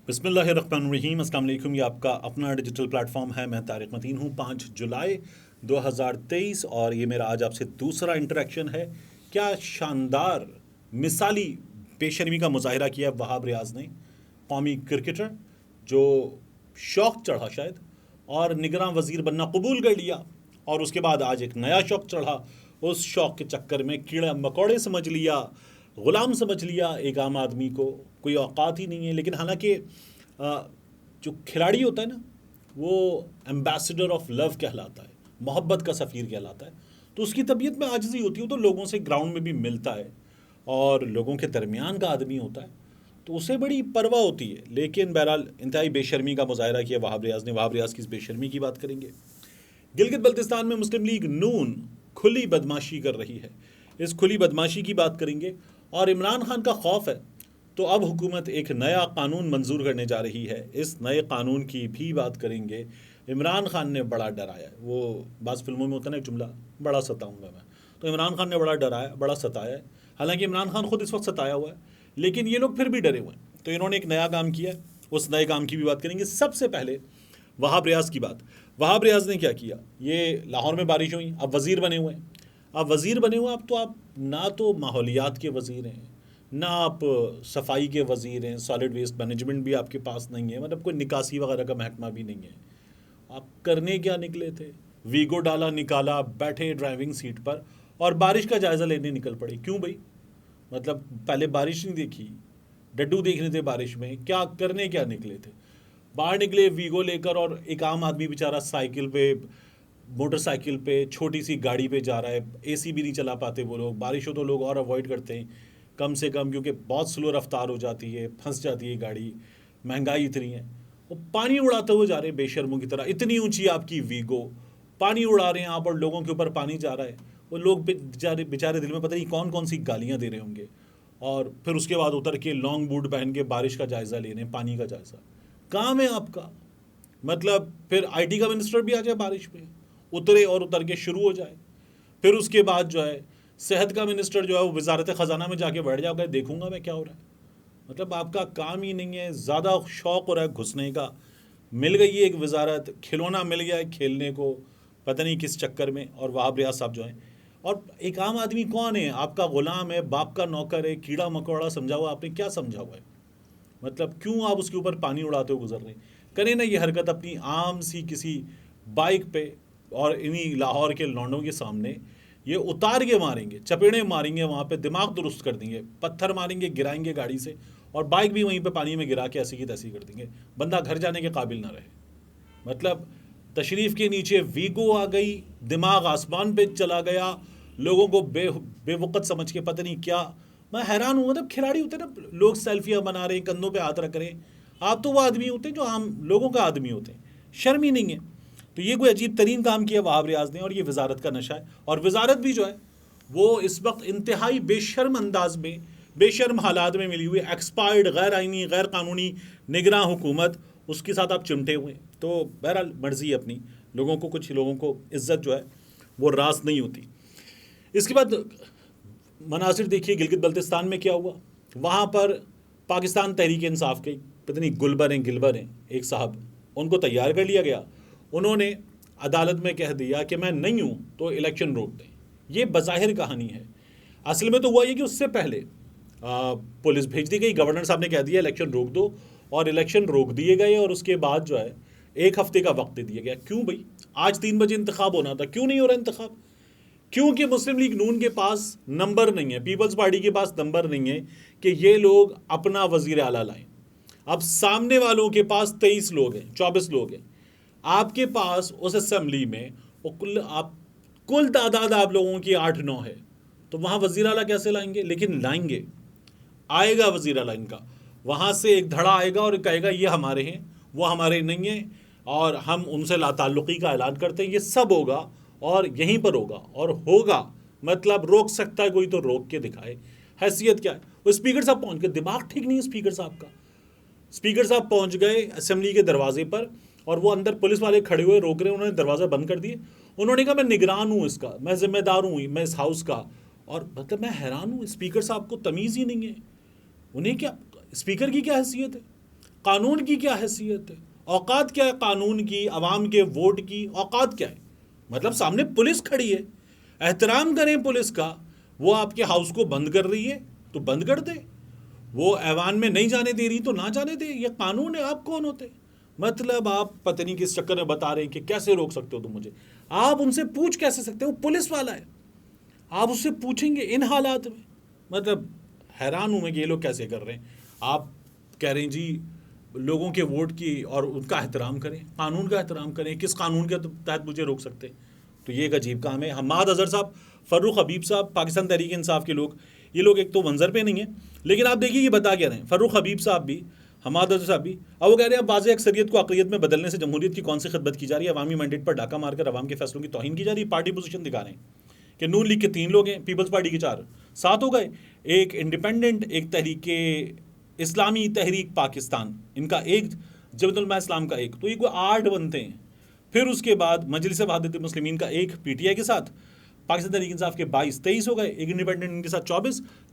बिस्मिल्लाहिर्रहमानिर्रहीम। अस्सलाम वालेकुम। ये आपका अपना डिजिटल प्लेटफॉर्म है। मैं तारिक मतीन हूँ। 5 जुलाई 2023 और ये मेरा आज आपसे दूसरा इंटरेक्शन है। क्या शानदार मिसाली बेशर्मी का मुजाहिरा किया वहाब रियाज ने, कौमी क्रिकेटर जो शौक चढ़ा शायद और निगरान वज़ीर बनना कबूल कर लिया, और उसके बाद आज एक नया शौक चढ़ा। उस शौक के चक्कर में कीड़ा मकोड़े समझ लिया, ग़ुलाम समझ लिया एक आम आदमी को। कोई औकात ही नहीं है। लेकिन हालांकि जो खिलाड़ी होता है ना, वो एम्बेसडर ऑफ लव कहलाता है, मोहब्बत का सफ़ीर कहलाता है। तो उसकी तबीयत में आजिज़ी होती है, तो लोगों से ग्राउंड में भी मिलता है और लोगों के दरमियान का आदमी होता है, तो उसे बड़ी परवाह होती है। लेकिन बहरहाल इंतहाई बेशर्मी का मुजाहरा किया वहाब रियाज ने। वहाब रियाज की इस बेशर्मी की बात करेंगे। गिलगित बल्तिस्तान में मुस्लिम लीग नून खुली बदमाशी कर रही है, इस खुली बदमाशी की बात करेंगे। और इमरान खान का खौफ है, तो अब हुकूमत एक नया कानून मंजूर करने जा रही है। इस नए कानून की भी बात करेंगे। इमरान खान ने बड़ा डराया है। वो बाज़ फिल्मों में होता है ना एक जुमला, बड़ा सताऊंगा मैं। तो इमरान खान ने बड़ा डराया, बड़ा सताया है। हालांकि इमरान खान खुद इस वक्त सताया हुआ है, लेकिन ये लोग फिर भी डरे हुए हैं। तो इन्होंने एक नया काम किया, उस नए काम की भी बात करेंगे। सबसे पहले वहाब रियाज की बात। वहाब रियाज ने क्या किया? ये लाहौर में बारिश हुई, अब वज़ीर बने हुए हैं। अब वज़ीर बने हुए, अब तो आप ना तो माहौलियात के वज़ीर हैं, ना आप सफाई के वज़ीर हैं, सॉलिड वेस्ट मैनेजमेंट भी आपके पास नहीं है, मतलब कोई निकासी वगैरह का महकमा भी नहीं है। आप करने क्या निकले थे? वीगो डाला, निकाला, बैठे ड्राइविंग सीट पर और बारिश का जायज़ा लेने निकल पड़े। क्यों भाई? मतलब पहले बारिश नहीं देखी, डड्डू देखने थे बारिश में, क्या करने क्या निकले थे? बाहर निकले वीगो लेकर, और एक आम आदमी बेचारा साइकिल पे, मोटरसाइकिल पे, छोटी सी गाड़ी पे जा रहा है। एसी भी नहीं चला पाते वो लोग। बारिश हो तो लोग और अवॉइड करते हैं कम से कम, क्योंकि बहुत स्लो रफ्तार हो जाती है, फंस जाती है गाड़ी, महंगाई इतनी है। वो पानी उड़ाते हुए जा रहे हैं बेशर्मों की तरह। इतनी ऊंची आपकी वीगो, पानी उड़ा रहे हैं आप, और लोगों के ऊपर पानी जा रहा है। वो लोग बेचारे बेचारे दिल में पता नहीं कौन कौन सी गालियाँ दे रहे होंगे। और फिर उसके बाद उतर के लॉन्ग बूट पहन के बारिश का जायज़ा ले रहे हैं, पानी का जायज़ा। काम है आपका, मतलब फिर आईटी का मिनिस्टर भी आ जाए बारिश में, उतरे और उतर के शुरू हो जाए। फिर उसके बाद जो है सेहत का मिनिस्टर जो है वो वजारत ख़जाना में जाके बैठ जाओगे, देखूंगा मैं क्या हो रहा है। मतलब आपका काम ही नहीं है, ज़्यादा शौक़ हो रहा है घुसने का। मिल गई है एक वजारत, खिलौना मिल गया है खेलने को, पता नहीं किस चक्कर में। और वहाब रियाज साहब जो हैं, और एक आम आदमी कौन है? आपका ग़ुलाम है, बाप का नौकर है, कीड़ा मकोड़ा समझा हुआ। आपने क्या समझा हुआ है? मतलब क्यों आप उसके ऊपर पानी उड़ाते हुए गुजर रहे हैं? करें ना ये हरकत अपनी आम सी किसी बाइक पे, और इन्हीं लाहौर के लौंडों के सामने ये उतार के मारेंगे, चपेड़े मारेंगे, वहाँ पे दिमाग दुरुस्त कर देंगे, पत्थर मारेंगे, गिराएंगे गाड़ी से, और बाइक भी वहीं पे पानी में गिरा के ऐसी की तैसी कर देंगे। बंदा घर जाने के काबिल ना रहे। मतलब तशरीफ़ के नीचे वीगो आ गई, दिमाग आसमान पे चला गया, लोगों को बेवक़्त समझ के पता नहीं क्या। मैं हैरान हूँ। मतलब खिलाड़ी होते हैं ना, लोग सेल्फियाँ बना रहे हैं, कंधों पे हाथ रख रहे हैं। आप तो वो आदमी होते हैं जो आम लोगों का आदमी होते हैं, शर्म ही नहीं है। तो ये कोई अजीब तरीन काम किया वहाब रियाज ने, और ये वजारत का नशा है। और वजारत भी जो है वो इस वक्त इंतहाई बेशर्म अंदाज में, बेशर्म हालात में मिली हुई एक्सपायर्ड, गैर आइनी, गैर कानूनी निगरान हुकूमत, उसके साथ आप चिमटे हुए। तो बहरहाल मर्जी अपनी, लोगों को, कुछ लोगों को इज्जत जो है वो रास नहीं होती। इसके बाद मनासिर देखिए गिलगित बल्तिस्तान में क्या हुआ। वहाँ पर पाकिस्तान तहरीक इंसाफ के पता नहीं गुलबर हैं गिलबर हैं एक साहब, उनको तैयार कर लिया गया। उन्होंने अदालत में कह दिया कि मैं नहीं हूँ तो इलेक्शन रोक दें। ये बज़ाहिर कहानी है। असल में तो हुआ ये कि उससे पहले पुलिस भेज दी गई, गवर्नर साहब ने कह दिया इलेक्शन रोक दो, और इलेक्शन रोक दिए गए। और उसके बाद जो है 1 हफ्ते का वक्त दे दिया गया। क्यों भाई? आज 3 बजे इंतखाब होना था, क्यों नहीं हो रहा इंतखाब? क्योंकि मुस्लिम लीग नून के पास नंबर नहीं है, पीपल्स पार्टी के पास नंबर नहीं है कि ये लोग अपना वज़ीर आला लाएं। अब सामने वालों के पास 23 लोग हैं, 24 लोग हैं। आपके पास उस असेंबली में वो कुल तादाद आप लोगों की 8-9 है, तो वहाँ वज़ीर आला कैसे लाएंगे? लेकिन लाएंगे, आएगा वज़ीर आला इनका। वहाँ से एक धड़ा आएगा और कहेगा ये हमारे हैं, वो हमारे नहीं हैं, और हम उनसे लाताल्लुक़ी का ऐलान करते हैं। ये सब होगा और यहीं पर होगा, और होगा मतलब रोक सकता है कोई तो रोक के दिखाए। हैसियत क्या है? वो स्पीकर साहब पहुँच गए, दिमाग ठीक नहीं है स्पीकर साहब का। स्पीकर साहब पहुँच गए असेंबली के दरवाजे पर, और वो अंदर पुलिस वाले खड़े हुए रोक रहे हैं। उन्होंने दरवाज़ा बंद कर दिए। उन्होंने कहा मैं निगरान हूँ इसका, मैं जिम्मेदार हूँ, मैं इस हाउस का। और मतलब मैं हैरान हूँ, स्पीकर साहब को तमीज़ ही नहीं है। उन्हें क्या, स्पीकर की क्या हैसियत है? कानून की क्या हैसियत है, औकात क्या है कानून की, अवाम के वोट की औकात क्या है। मतलब सामने पुलिस खड़ी है, एहतराम करें पुलिस का। वो आपके हाउस को बंद कर रही है तो बंद कर दे, वो ऐवान में नहीं जाने दे रही तो ना जाने दे, ये कानून है। आप कौन होते? मतलब आप पता नहीं किस चक्कर में बता रहे हैं कि कैसे रोक सकते हो तुम मुझे। आप उनसे पूछ कैसे सकते हो? पुलिस वाला है, आप उससे पूछेंगे इन हालात में? मतलब हैरान हूं मैं कि ये लोग कैसे कर रहे हैं। आप कह रहे हैं जी लोगों के वोट की और उनका एहतराम करें, कानून का एहतराम करें। किस कानून के तहत मुझे रोक सकते हैं? तो ये एक अजीब काम है। हम्माद अजहर साहब, फ़र्रुख हबीब साहब, पाकिस्तान तहरीक इंसाफ के लोग, ये लोग एक तो मंजर पे नहीं है, लेकिन आप देखिए ये बता क्या रहे हैं। फ़र्रुख हबीब साहब भी, हम्माद अजहर साहब भी, अब वो कह रहे हैं अब वाज़ेह अक्सरियत को अक़लियत में बदलने से जमहूरियत की कौन सी खिदमत की जा रही है, अवामी मैंडेट पर डाका मारकर अवाम के फैसलों की तौहीन की जा रही है। पार्टी पोजीशन दिखा रहे हैं कि नून लीग के 3 लोग हैं, पीपल्स पार्टी के 4, 7 हो गए, एक इंडिपेंडेंट, एक तहरीक इस्लामी तहरीक पाकिस्तान, इनका एक, जबतुल इस्लाम का एक, तो ये कोई 8 बनते हैं। फिर उसके बाद मजलिस वहादत मुस्लिमीन का एक पीटीआई के साथ, पाकिस्तान तहरीक इंसाफ के 22-23 हो गए, एक इंडिपेंडेंट इनके साथ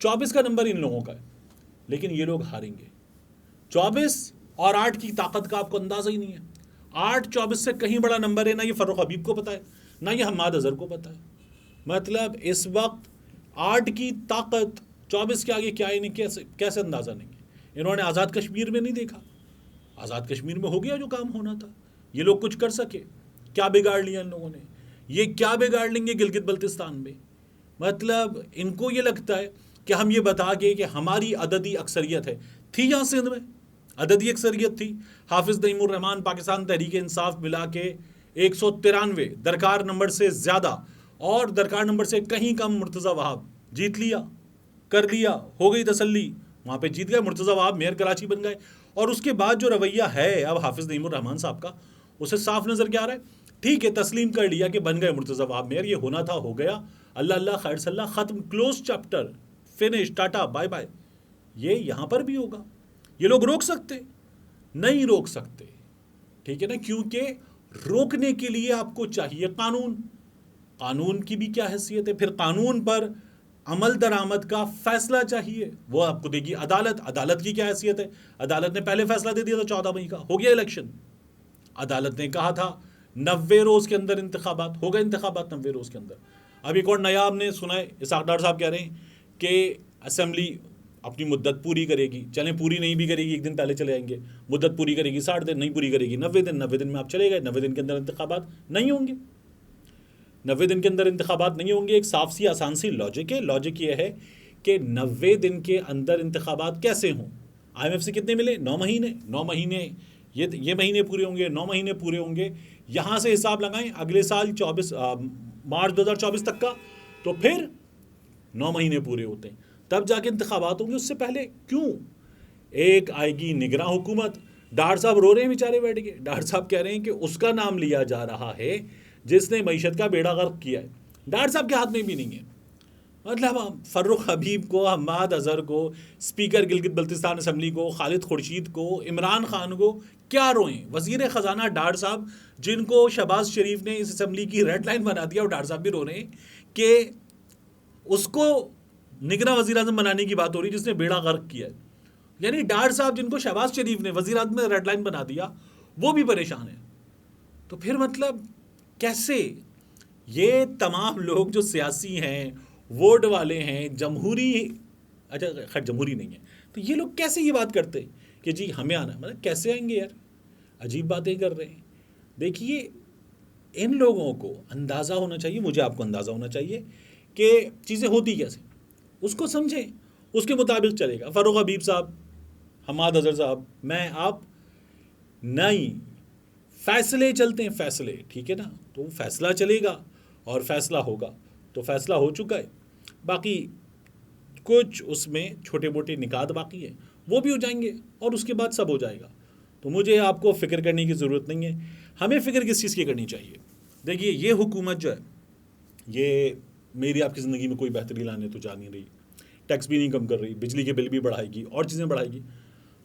24 का नंबर इन लोगों का है। लेकिन ये लोग हारेंगे। 24 और 8 की ताकत का आपको अंदाजा ही नहीं है। 8-24 से कहीं बड़ा नंबर है, ना ये फ़र्रुख हबीब को पता है, ना ये हम्माद अजहर को पता है। मतलब इस वक्त 8 की ताकत 24 के आगे क्या है, इन्हें कैसे अंदाज़ा नहीं है। इन्होंने आज़ाद कश्मीर में नहीं देखा, आज़ाद कश्मीर में हो गया जो काम होना था। ये लोग कुछ कर सके? क्या बिगाड़ लिया इन लोगों ने? ये क्या बिगाड़ लेंगे गिलगित बल्तिस्तान में? मतलब इनको ये लगता है कि हम ये बता के कि हमारी अददी अक्सरियत है। थी यहाँ सिंध में अददी अक्सरियत थी। हाफिज़ नईमुर रहमान, पाकिस्तान तहरीक इंसाफ मिला के 193 दरकार नंबर से ज़्यादा और दरकार नंबर से कहीं कम मुर्तज़ा वहाब जीत लिया, कर लिया, हो गई तसल्ली, वहाँ पे जीत गए। मुर्तज़ा वहाब मेयर कराची बन गए। और उसके बाद जो रवैया है अब हाफिज़ नईमुर रहमान साहब का, उसे साफ नज़र क्या आ रहा है? ठीक है, तस्लीम कर लिया कि बन गए मुर्तज़ा वहाब मेयर, ये होना था हो गया, अल्लाह अल्लाह खैर सल्ला, ख़त्म, close chapter, finish, tata bye bye. ये यहाँ पर भी होगा। ये लोग रोक सकते? नहीं रोक सकते, ठीक है ना, क्योंकि रोकने के लिए आपको चाहिए कानून। कानून की भी क्या हैसियत है? फिर कानून पर अमल दरामद का फैसला चाहिए, वो आपको देगी अदालत। अदालत की क्या हैसियत है? अदालत ने पहले फैसला दे दिया था 14 मई का, हो गया इलेक्शन। अदालत ने कहा था 90 रोज़ के अंदर इंतखाबात, हो गए इंतखाबात 90 रोज़ के अंदर। अब एक और नया आपने सुना है, इसाक डार साहब कह रहे हैं कि असेंबली अपनी मुद्दत पूरी करेगी। चलें, पूरी नहीं भी करेगी, एक दिन पहले चले आएंगे। मुद्दत पूरी करेगी 60 दिन, नहीं पूरी करेगी 90 दिन। 90 दिन में आप चले गए, 90 दिन के अंदर इंतखाबात नहीं होंगे। 90 दिन के अंदर इंतखाबात नहीं होंगे। एक साफ सी आसान सी लॉजिक है। लॉजिक ये है कि 90 दिन के अंदर इंतखाबात कैसे हों? IMF से कितने मिले? 9 महीने। 9 महीने ये महीने पूरे होंगे, 9 महीने पूरे होंगे। यहाँ से हिसाब लगाएं अगले साल 24 मार्च 2024 तक का, तो फिर 9 महीने पूरे होते हैं, तब जाके इंतखाबात होंगे। उससे पहले क्यों? एक आएगी निगरान हुकूमत। डार साहब रो रहे हैं बेचारे बैठ के। डार साहब कह रहे हैं कि उसका नाम लिया जा रहा है जिसने मईशत का बेड़ा गर्क किया है। डार साहब के हाथ में भी नहीं है। मतलब फ़र्रुख हबीब को, हम्माद अजहर को, स्पीकर गिलगित बल्तिस्तान असम्बली को, खालिद खुर्शीद को, इमरान खान को क्या रोएं? वज़ीर ख़जाना डार साहब, जिनको शहबाज शरीफ ने इस असम्बली की रेड लाइन बना दिया, और डार साहब भी रो रहे हैं कि उसको निगरां वज़ीर आज़म बनाने की बात हो रही है जिसने बेड़ा गर्क किया है। यानी डार साहब जिनको शहबाज शरीफ ने वज़ीर आज़म में रेड लाइन बना दिया, वो भी परेशान है। तो फिर मतलब कैसे? ये तमाम लोग जो सियासी हैं, वोट वाले हैं, जमहूरी, अच्छा खैर जमहूरी नहीं है, तो ये लोग कैसे ये बात करते हैं कि जी हमें आना? मतलब कैसे आएंगे यार? अजीब बातें कर रहे हैं। देखिए, इन लोगों को अंदाज़ा होना चाहिए, मुझे आपको अंदाज़ा होना चाहिए कि चीज़ें होती कैसे, उसको समझें, उसके मुताबिक चलेगा। फ़र्रुख हबीब साहब, हम्माद अजहर साहब, मैं, आप नहीं, फ़ैसले चलते हैं, फ़ैसले, ठीक है ना, तो फ़ैसला चलेगा और फ़ैसला होगा। तो फ़ैसला हो चुका है, बाकी कुछ उसमें छोटे मोटे निकात बाकी हैं, वो भी हो जाएंगे और उसके बाद सब हो जाएगा। तो मुझे आपको फ़िक्र करने की ज़रूरत नहीं है। हमें फ़िक्र किस चीज़ की करनी चाहिए? देखिए, ये हुकूमत जो है, ये मेरी आपकी ज़िंदगी में कोई बेहतरी लाने तो जा नहीं रही, टैक्स भी नहीं कम कर रही, बिजली के बिल भी बढ़ाएगी और चीज़ें बढ़ाएगी।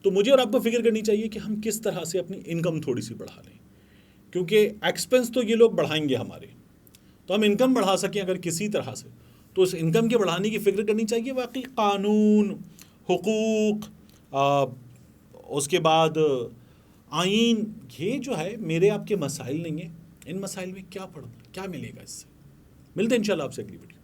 तो मुझे और आपको फ़िक्र करनी चाहिए कि हम किस तरह से अपनी इनकम थोड़ी सी बढ़ा लें, क्योंकि एक्सपेंस तो ये लोग बढ़ाएंगे हमारे, तो हम इनकम बढ़ा सकें अगर किसी तरह से, तो इस इनकम के बढ़ाने की फ़िक्र करनी चाहिए। बाकी कानून, हुकूक, उसके बाद आइन, ये जो है मेरे आपके मसाइल नहीं है, इन मसाइल में क्या पढ़ना, क्या मिलेगा इससे। मिलते हैं इंशाल्लाह आपसे अगली वीडियो।